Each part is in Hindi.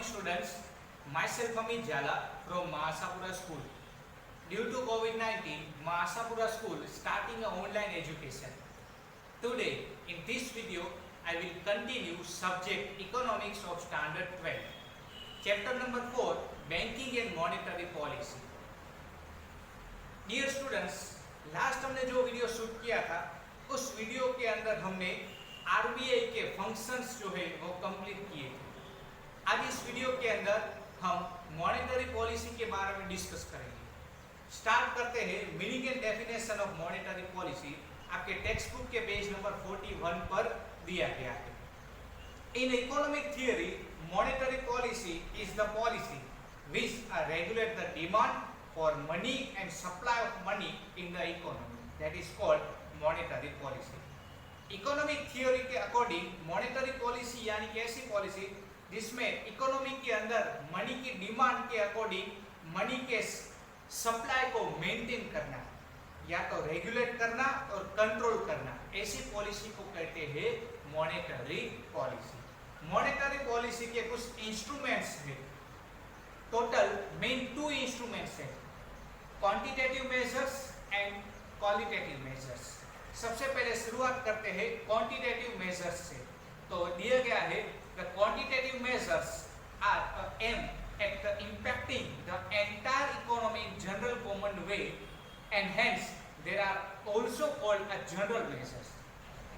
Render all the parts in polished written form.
students. Myself Amit Jala from Mahasapura School. Due to COVID-19, Mahasapura School is starting an online education. Today, in this video, I will continue subject Economics of Standard 12. Chapter number 4, Banking and Monetary Policy. Dear students, last हमने जो वीडियो शूट किया था उस वीडियो के अंदर हमने आरबीआई के फंक्शंस जो है वो कंप्लीट किए थे। आज इस वीडियो के अंदर हम मॉनेटरी पॉलिसी के बारे में डिस्कस करेंगे। स्टार्ट करते हैं meaning and definition of monetary policy. आपके टेक्स्ट बुक के पेज नंबर 41 पर दिया गया है। In economic theory monetary policy is the policy which regulate the demand for money and supply of money in the economy, that is called monetary policy. Economic theory के अकॉर्डिंग मॉनेटरी पॉलिसी यानी कि ऐसी पॉलिसी जिसमें इकोनॉमी के अंदर मनी की डिमांड के अकॉर्डिंग मनी के सप्लाई को मेंटेन करना या तो रेगुलेट करना और कंट्रोल करना, ऐसी पॉलिसी को कहते हैं मॉनेटरी पॉलिसी। मॉनेटरी पॉलिसी के कुछ इंस्ट्रूमेंट्स हैं। टोटल मेन 2 इंस्ट्रूमेंट्स हैं, quantitative measures and qualitative measures. सबसे पहले शुरुआत करते हैं क्वांटिटेटिव मेजर्स से। तो दिया गया है the quantitative measures are aim at the impacting the entire economy in general common way and hence there are also called a general measures.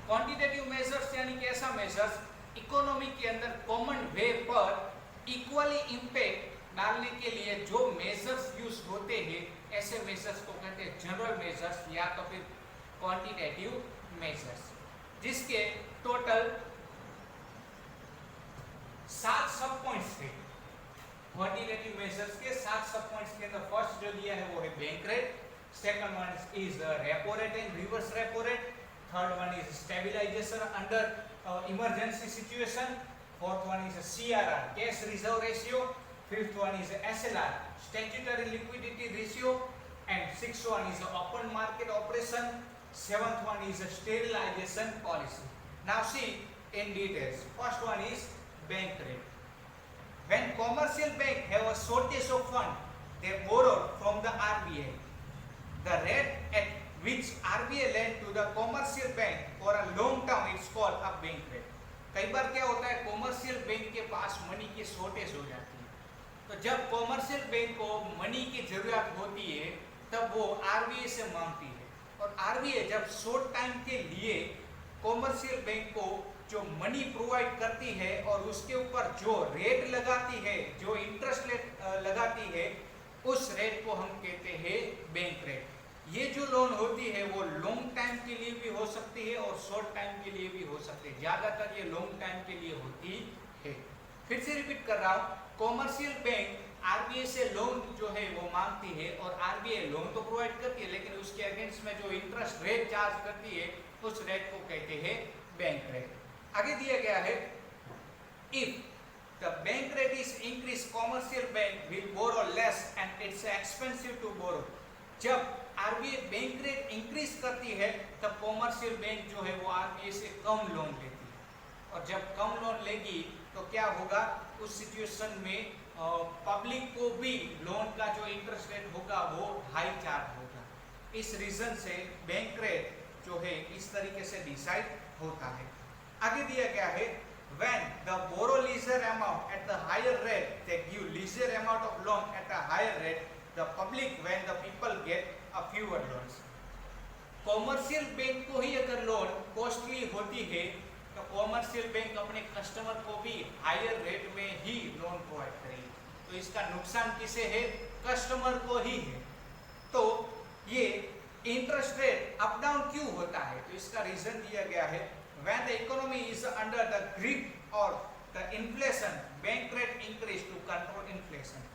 Quantitative measures यानी कि ऐसा मेजर्स इकोनॉमी के अंदर कॉमन वे पर इक्वली इंपैक्ट डालने के लिए जो मेजर्स यूज होते हैं, ऐसे मेजर्स को कहते हैं जनरल मेजर्स या तो फिर क्वांटिटेटिव मेजर्स, जिसके टोटल 7 सब पॉइंट्स थे। क्वांटिटेटिव मेजर्स के 7 सब पॉइंट्स के अंदर फर्स्ट जो दिया है वो है bank rate, second one is repo rate and reverse repo rate, third one is stabilisation under emergency situation, fourth one is CRR cash reserve ratio, fifth one is SLR statutory liquidity ratio, and sixth one is open market operation, seventh one is sterilization policy. Now see in details. First one is bank rate. When commercial bank have a shortage of fund, they borrow from the RBI. The rate at which RBI lend to the commercial bank for a long term is called a bank rate. कई बार क्या होता है, कॉमर्शियल बैंक के पास मनी की शॉर्टेज हो जाती है, तो जब कॉमर्शियल बैंक को मनी की जरूरत होती है तब वो आरबीआई से मांगती है, और आरबीआई जब शॉर्ट टाइम के लिए कॉमर्शियल बैंक को जो मनी प्रोवाइड करती है और उसके ऊपर जो रेट लगाती है, जो इंटरेस्ट रेट लगाती है, उस रेट को हम कहते हैं बैंक रेट। ये जो लोन होती है वो लॉन्ग टाइम के लिए भी हो सकती है और शॉर्ट टाइम के लिए भी हो सकती है। ज्यादातर ये लॉन्ग टाइम के लिए होती है। फिर से रिपीट कर रहा हूँ, कॉमर्शियल बैंक आरबीआई से लोन जो है वो मांगती है और आरबीआई लोन तो प्रोवाइड करती है, लेकिन उसके अगेंस्ट में जो इंटरेस्ट रेट चार्ज करती है उस रेट को कहते हैं बैंक रेट। आगे दिया गया है, if the bank rate is increase commercial bank will borrow less and it's expensive to borrow. जब आरबीआई बैंक रेट इंक्रीज करती है तब कॉमर्शियल बैंक जो है वो आरबीआई से कम लोन लेती है, और जब कम लोन लेगी तो क्या होगा, उस सिचुएशन में पब्लिक को भी लोन का जो इंटरेस्ट रेट होगा वो हाई चार्ज होगा। इस रीजन से बैंक रेट जो है इस तरीके से डिसाइड होता है। आगे दिया गया है, when the borrow leisure amount at the higher rate, they give leisure amount of loan at a higher rate, the public when the people get a fewer loans। Commercial bank को ही अगर लोन कॉस्टली होती है तो कॉमर्शियल बैंक अपने कस्टमर को भी हायर रेट में ही लोन प्रोवाइड करेगी, तो इसका नुकसान किसे है, कस्टमर को ही है। तो ये इंटरेस्ट रेट अप डाउन क्यों होता है, तो इसका रीजन दिया गया है, when the economy is under the grip और the inflation bank rate increase to control inflation.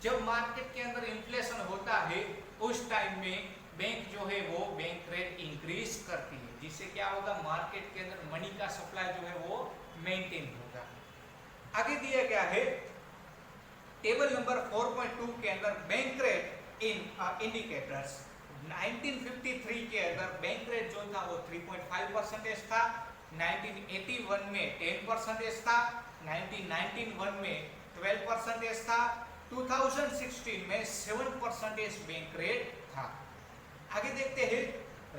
जब मार्केट के अंदर इन्फ्लेशन होता है उस टाइम में बैंक जो है वो बैंक रेट इंक्रीज करती है, जिससे क्या होगा, मार्केट के अंदर मनी का सप्लाई जो है वो मेंटेन होगा। आगे दिया गया है टेबल नंबर 4.2 के अंदर बैंक रेट इन इंडिकेटर्स। 1953 के अंदर बैंक रेट जो था वो 3.5% था, 1981 में 10% था, 1991 में 12% था। 2016 में 7% बैंक रेट था। आगे देखते हैं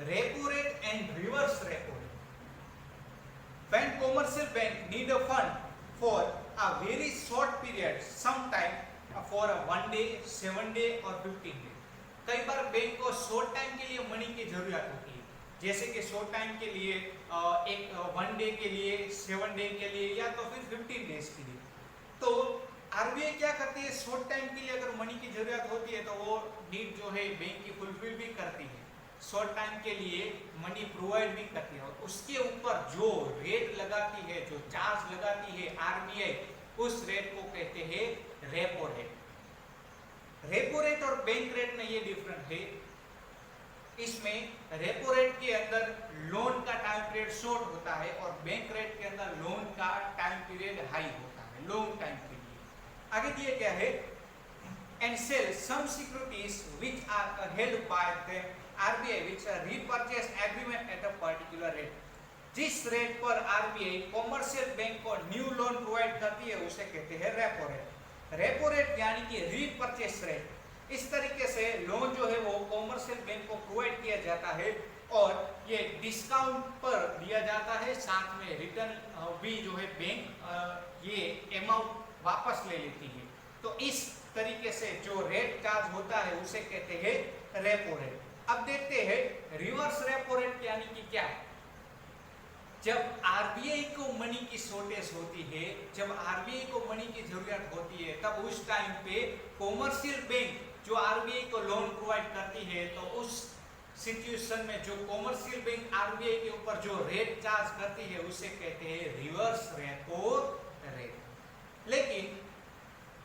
repo rate and reverse repo rate. When commercial bank need a fund for a very short period, sometime for a 1 day, 7 day or 15 day, कई बार बैंक को शॉर्ट टाइम के लिए मनी की जरूरत होती है, जैसे कि शॉर्ट टाइम के लिए एक 1 डे के लिए, 7 डे के लिए या तो फिर 15 डेज के लिए। तो आरबीआई क्या करती है, शॉर्ट टाइम के लिए अगर मनी की जरूरत होती है तो वो नीड जो है बैंक की फुलफिल भी करती है, शॉर्ट टाइम के लिए मनी प्रोवाइड भी करती है, और उसके ऊपर जो रेट लगाती है, जो चार्ज लगाती है आरबीआई, उस रेट को कहते हैं रेपो रेट। रेपो रेट और बैंक रेट में ये डिफरेंस है। इसमें रेपो रेट के अंदर लोन का टाइम पीरियड शॉर्ट होता है और बैंक रेट के अंदर लोन का टाइम पीरियड हाई होता है, लॉन्ग टाइम के लिए। आगे दिया क्या है, and sell some securities which are held by the RBI which are repurchase agreement at a particular rate। जिस रेट पर आरबीआई कॉमर्शियल बैंक को न्यू लोन प्रोवाइड करती है उसे कहते हैं रेपो रेट। रेपो रेट यानी कि रीपरचेस रेट। इस तरीके से लोन जो है वो कॉमर्शियल बैंक को प्रोवाइड किया जाता है और ये डिस्काउंट पर दिया जाता है, साथ में रिटर्न भी जो है बैंक ये अमाउंट वापस ले लेती है। तो इस तरीके से जो रेट चार्ज होता है उसे कहते हैं रेपो रेट। अब देखते हैं रिवर्स रेपो रेट यानी कि क्या है। जब आरबीआई को मनी की शॉर्टेज होती है, जब आरबीआई को मनी की जरूरत होती है, तब उस टाइम पे कॉमर्शियल बैंक जो आरबीआई को लोन प्रोवाइड करती है, तो उस सिचुएशन में जो कॉमर्शियल बैंक आरबीआई के ऊपर जो रेट चार्ज करती है उसे कहते हैं रिवर्स रेपो रेट। लेकिन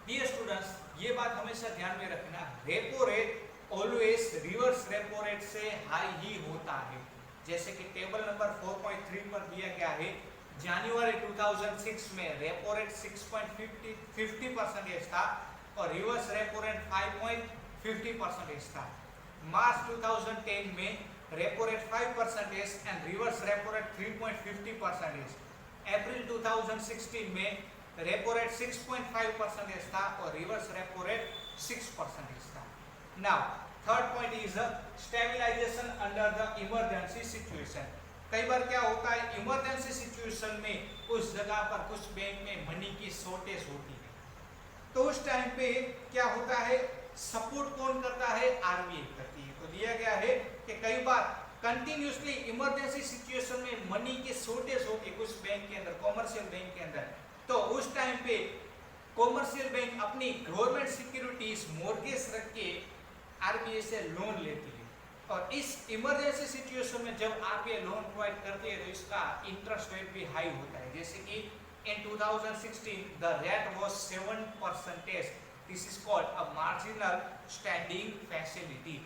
डियर स्टूडेंट्स, ये बात हमेशा ध्यान में रखना, repo rate always reverse repo rate से हाई ही होता है। जैसे कि टेबल नंबर 4.3 पर दिया गया है, जनवरी 2006 में रेपो रेट 6.50% था और रिवर्स रेपो रेट 5.50% था। मार्च 2010 में repo rate 5% and reverse repo rate 3.50%। अप्रैल 2016 में रेपो रेट 6.5% था और रिवर्स रेपो रेट 6% था। Now third point is stabilisation under the emergency situation. कई बार क्या होता है, इमरजेंसी सिचुएशन में उस जगह पर कुछ बैंक में मनी की शॉर्टेज होती है, तो उस टाइम पे क्या होता है, सपोर्ट कौन करता है, आरबीआई करती है। तो दिया गया है कि कई बार कंटिन्यूसली इमरजेंसी सिचुएशन में मनी की शॉर्टेज होती है कुछ बैंक के अंदर, कॉमर्शियल बैंक के अंदर, तो उस टाइम पे कॉमर्शियल बैंक अपनी गवर्नमेंट सिक्योरिटीज मॉर्गेज रख के आरबीआई से लोन लेती है। और इस इमरजेंसी सिचुएशन में जब आरबीआई लोन प्रोवाइड करती है तो इसका इंटरेस्ट रेट भी हाई होता है। जैसे कि इन 2016 the rate was 7%। This is called a marginal standing facility.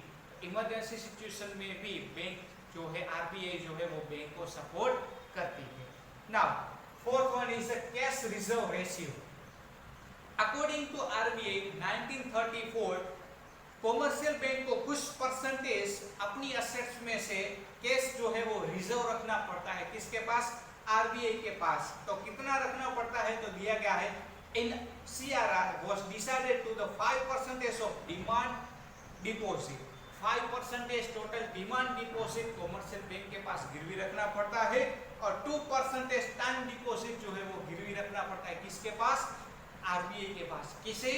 Emergency situation में भी बैंक जो है, आरबीआई जो है वो बैंक को सपोर्ट करती है। Now fourth one is the cash reserve ratio. According to RBI 1934 commercial bank को कुछ परसेंटेज अपनी एसेट्स में से कैश जो है वो रिजर्व रखना पड़ता है, किसके पास, आरबीआई के पास। तो कितना रखना पड़ता है, तो दिया गया है in CRR was decided to the 5% of demand deposit. 5% total demand deposit commercial bank के पास गिरवी रखना पड़ता है और 2% टाइम डिपॉजिट जो है वो गिरवी रखना पड़ता है, किसके पास, आरबीआई के पास। किसे,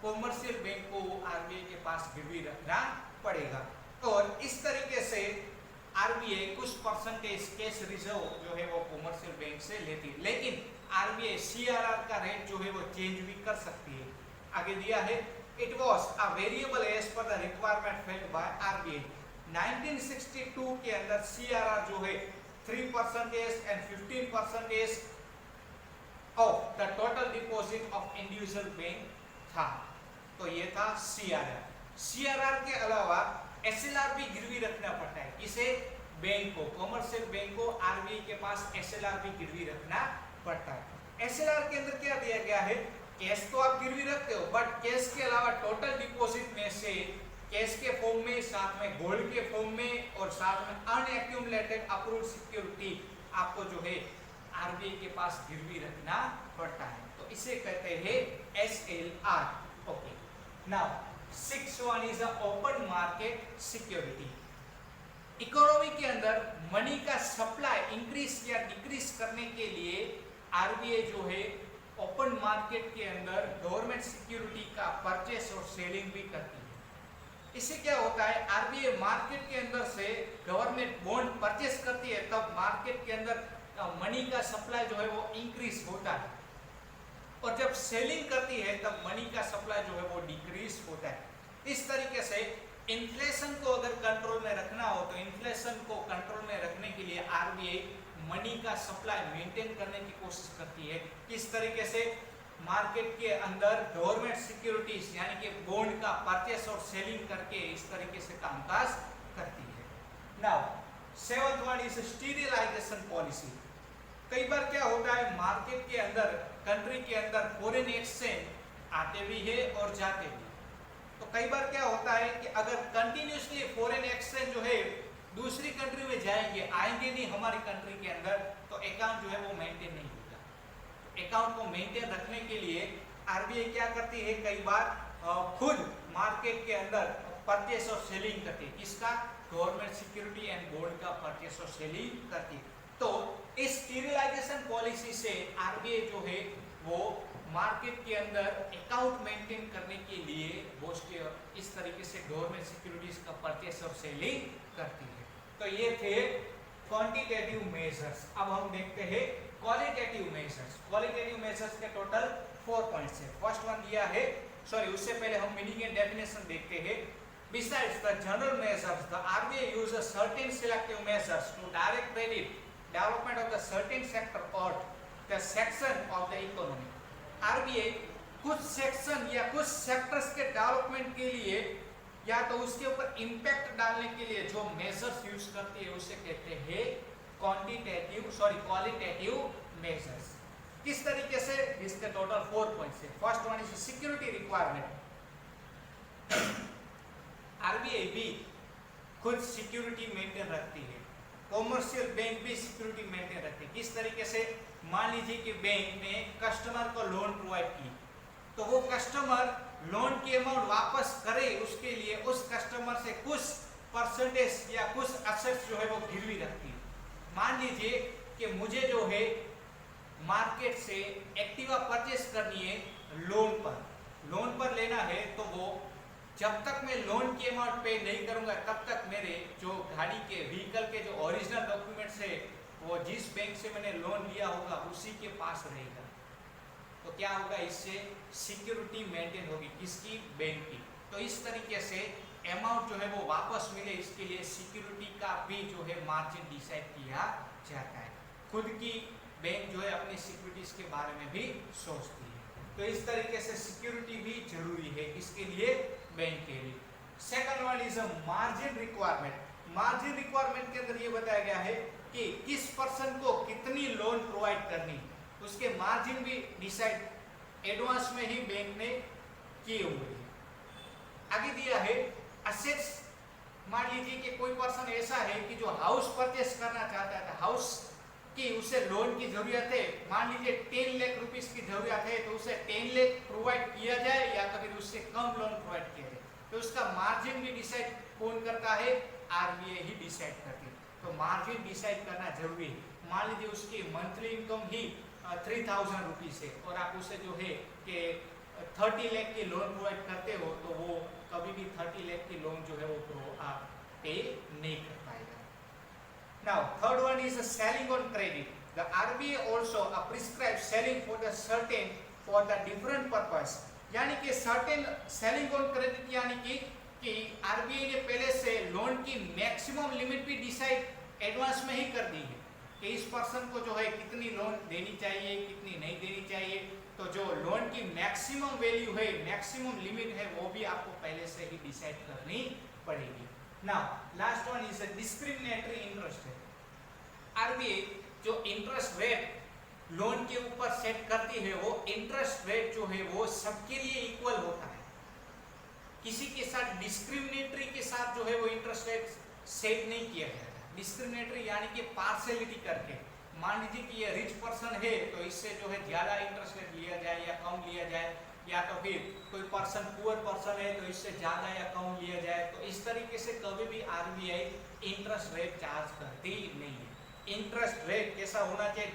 कॉमर्शियल बैंक को आरबीआई के पास गिरवी रखना पड़ेगा। और इस तरीके से आरबीआई कुछ परसेंटेज कैश रिजर्व जो है वो कॉमर्शियल बैंक से लेती है, लेकिन आरबीआई सीआरआर का रेट जो है वो चेंज भी कर सकती है। आगे दिया है it was a variable as per the requirement failed by RBI. 1962 के अंदर सीआरआर जो है 3% and 15% of the total deposit of individual bank था। तो ये था सीआरआर। सीआरआर के अलावा एसएलआर भी गिरवी रखना पड़ता है, किसे, बैंक को, कॉमर्शियल बैंक को आरबीआई के पास एसएलआर भी गिरवी रखना पड़ता है। एसएलआर के अंदर क्या दिया गया है, कैश तो आप गिरवी रखते हो, बट कैश के अलावा टोटल डिपॉजिट में से कैश के फॉर्म में, साथ में गोल्ड के फॉर्म में और साथ में अनएक्यूमुलेटेड अप्रूव्ड सिक्योरिटी आपको जो है आरबीआई के पास गिरवी रखना पड़ता है, तो इसे कहते हैं SLR। Okay, now 6th one is open market security. Economy के अंदर मनी का सप्लाई इंक्रीज या डिक्रीज करने के लिए आरबीआई जो है ओपन मार्केट के अंदर गवर्नमेंट सिक्योरिटी का परचेस और सेलिंग भी करती है। इससे क्या होता है, आरबीआई मार्केट के अंदर से गवर्नमेंट बॉन्ड परचेस करती है, तब मार्केट के अंदर मनी का सप्लाई जो है वो इंक्रीज होता है, और जब सेलिंग करती है तब मनी का सप्लाई जो है वो डिक्रीज होता है। इस तरीके से इन्फ्लेशन को अगर कंट्रोल में रखना हो तो इन्फ्लेशन को कंट्रोल में रखने के लिए आरबीआई मनी का सप्लाई मेंटेन करने की कोशिश करती है। किस तरीके से, मार्केट के अंदर गवर्नमेंट सिक्योरिटीज यानी कि बॉन्ड का परचेस और सेलिंग करके इस तरीके से कामकाज करती है। Now 7th one is sterilization policy. कई बार क्या होता है, मार्केट के अंदर, कंट्री के अंदर फॉरेन एक्सचेंज आते भी है और जाते भी। तो कई बार क्या होता है कि अगर कंटिन्यूसली फॉरेन एक्सचेंज जो है दूसरी कंट्री में जाएंगे, आएंगे नहीं हमारी कंट्री के अंदर, तो अकाउंट जो है वो मेंटेन नहीं होगा। तो अकाउंट को मेंटेन रखने के लिए आरबीआई क्या करती है, कई बार खुद मार्केट के अंदर परचेस और सेलिंग करती है। किसका, गवर्नमेंट सिक्योरिटी एंड बॉन्ड का परचेस और सेलिंग करती है। तो इस स्टीरिलाइजेशन पॉलिसी से आरबीआई जो है वो मार्केट के अंदर अकाउंट मेंटेन करने के लिए वो इस तरीके से गवर्नमेंट सिक्योरिटीज का परचेस और सेलिंग करती है। तो ये थे क्वांटिटेटिव मेजर्स। अब हम देखते हैं क्वालिटेटिव मेजर्स। क्वालिटेटिव मेजर्स के टोटल 4 पॉइंट्स है। फर्स्ट वन दिया है, सॉरी उससे पहले हम मीनिंग एंड डेफिनेशन देखते हैं। Besides the general measures, the RBI uses certain selective measures to direct credit development of the certain sector or the section of the economy. RBI कुछ सेक्शन या कुछ सेक्टर्स के डेवलपमेंट के लिए या तो उसके ऊपर इम्पैक्ट डालने के लिए जो मेजर्स यूज करती है उसे कहते हैं क्वालिटेटिव मेजर्स। किस तरीके से, इसके टोटल 4 पॉइंट्स है। First one is security requirement. RBI भी खुद सिक्योरिटी मेंटेन रखती है, कॉमर्शियल बैंक भी सिक्योरिटी मेंटेन रखती है। किस तरीके से, मान लीजिए कि बैंक ने कस्टमर को लोन प्रोवाइड की, तो वो कस्टमर लोन की अमाउंट वापस करे, उसके लिए उस कस्टमर से कुछ परसेंटेज या कुछ एसेट्स जो है वो गिरवी रखती है। मान लीजिए कि मुझे जो है मार्केट से एक्टिवा परचेस करनी है लोन पर लेना है, तो वो जब तक मैं लोन की अमाउंट पे नहीं करूंगा तब तक मेरे जो गाड़ी के व्हीकल के जो ओरिजिनल डॉक्यूमेंट्स है वो जिस बैंक से मैंने लोन लिया होगा उसी के पास रहेगा। तो क्या होगा, इससे सिक्योरिटी मेंटेन होगी, किसकी, बैंक की। तो इस तरीके से अमाउंट जो है वो वापस मिले, इसके लिए सिक्योरिटी का भी जो है मार्जिन डिसाइड किया जाता है। खुद की बैंक जो है अपनी सिक्योरिटीज के बारे में भी सोचती है। तो इस तरीके से सिक्योरिटी भी जरूरी है, किसके लिए, बैंक के लिए। Second one is a margin requirement. Margin requirement के अंदर ये बताया गया है कि किस पर्सन को कितनी लोन प्रोवाइड करनी, उसके मार्जिन भी डिसाइड एडवांस में ही बैंक ने किए हुए हैं। आगे दिया है असेट्स। मान लीजिए कि कोई पर्सन ऐसा है कि जो हाउस परचेस करना चाहता है, हाउस की उसे लोन की जरूरत है, मान लीजिए 10 लाख रुपीस की जरूरत है, तो उसे 10 लाख प्रोवाइड किया जाए या तो फिर उससे कम लोन प्रोवाइड किया जाए। तो उसका मार्जिन भी डिसाइड कौन करता है, आरबीआई ही डिसाइड करती है। तो मार्जिन डिसाइड करना जरूरी है। मान लीजिए उसकी मंथली इनकम ही 3000 रुपीस है और आप उसे जो है कि 30 लाख की लोन प्रोवाइड करते हो, तो वो कभी भी 30 लाख की लोन जो है वो आप पे नहीं कर पाएगा। Now, third one is selling on credit. The RBI also prescribes selling for the different purpose. यानी कि certain selling on credit यानी कि RBI ने पहले से लोन की मैक्सिमम लिमिट भी डिसाइड एडवांस में ही कर दी है कि इस पर्सन को जो है कितनी लोन देनी चाहिए, कितनी नहीं देनी चाहिए। तो जो लोन की मैक्सिमम वैल्यू है, मैक्सिमम लिमिट है, वो भी आपको पहले से ही डिसाइड करनी पड़ेगी। Now last one is discriminatory interest rate. RBI जो इंटरेस्ट रेट लोन के ऊपर सेट करती है, वो इंटरेस्ट रेट जो है वो सबके लिए इक्वल होता है। किसी के साथ डिस्क्रिमिनेटरी के साथ जो है वो इंटरेस्ट रेट सेट नहीं किया जाता। डिस्क्रिमिनेटरी यानी कि पार्शियलिटी करके, मान लीजिए कि ये रिच पर्सन है तो इससे जो है ज्यादा इंटरेस्ट रेट लिया जाए या कम लिया जाए, या तो फिर कोई पर्सन पुअर पर्सन है तो इससे ज्यादा या कम लिया जाए। तो इस तरीके से कभी भी आरबीआई इंटरेस्ट रेट चार्ज करती नहीं है। इंटरेस्ट रेट कैसा होना चाहिए,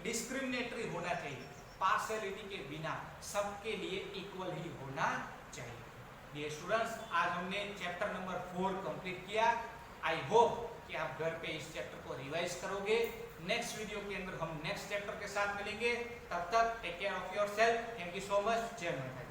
डिस्क्रिमिनेटरी होना चाहिए, पार्शियलिटी के बिना सबके लिए इक्वल ही होना चाहिए। ये स्टूडेंट्स, आज हमने चैप्टर नंबर 4 कंप्लीट किया। आई होप कि आप घर पे इस चैप्टर को रिवाइज करोगे। नेक्स्ट वीडियो के अंदर हम नेक्स्ट चैप्टर के साथ मिलेंगे। तब तक take care of yourself. Thank you so much. जय माता दी।